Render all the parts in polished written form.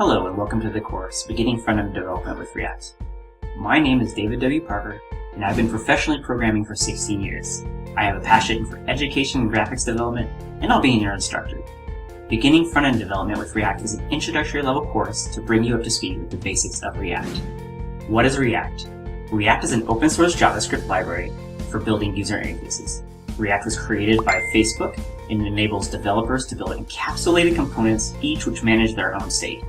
Hello and welcome to the course, Beginning Front-End Development with React. My name is David W. Parker, and I've been professionally programming for 16 years. I have a passion for education and graphics development, and I'll be your instructor. Beginning Front-End Development with React is an introductory level course to bring you up to speed with the basics of React. What is React? React is an open source JavaScript library for building user interfaces. React was created by Facebook and enables developers to build encapsulated components, each which manage their own state.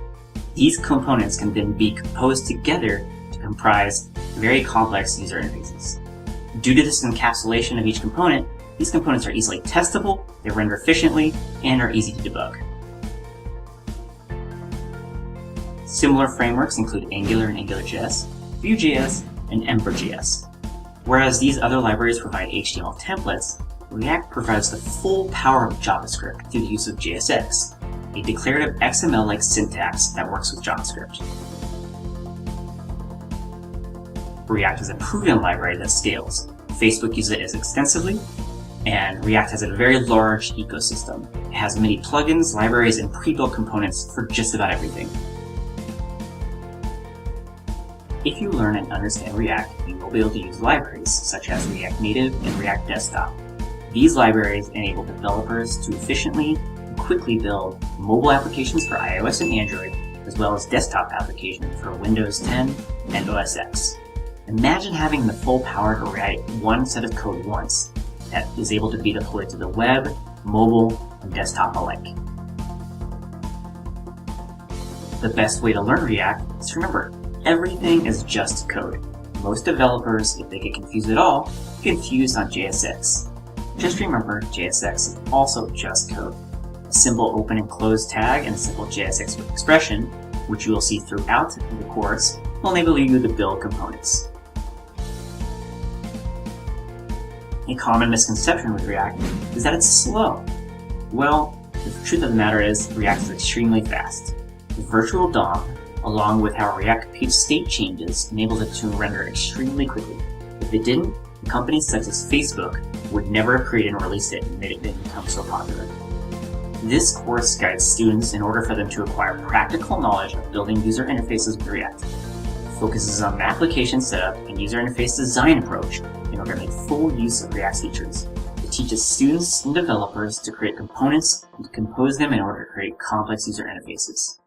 These components can then be composed together to comprise very complex user interfaces. Due to this encapsulation of each component, these components are easily testable, they render efficiently, and are easy to debug. Similar frameworks include Angular and AngularJS, Vue.js, and Ember.js. Whereas these other libraries provide HTML templates, React provides the full power of JavaScript through the use of JSX, a declarative XML-like syntax that works with JavaScript. React is a proven library that scales. Facebook uses it extensively, and React has a very large ecosystem. It has many plugins, libraries, and pre-built components for just about everything. If you learn and understand React, you will be able to use libraries such as React Native and React Desktop. These libraries enable developers to efficiently and quickly build mobile applications for iOS and Android, as well as desktop applications for Windows 10 and OS X. Imagine having the full power to write one set of code once that is able to be deployed to the web, mobile, and desktop alike. The best way to learn React is to remember, everything is just code. Most developers, if they get confused at all, get confused on JSX. Just remember, JSX is also just code. A simple open and close tag and a simple JSX expression, which you will see throughout the course, will enable you to build components. A common misconception with React is that it's slow. Well, the truth of the matter is, React is extremely fast. The virtual DOM, along with how React computes state changes, enables it to render extremely quickly. If it didn't, companies such as Facebook would never have created and released it and made it become so popular. This course guides students in order for them to acquire practical knowledge of building user interfaces with React. It focuses on the application setup and user interface design approach in order to make full use of React's features. It teaches students and developers to create components and to compose them in order to create complex user interfaces.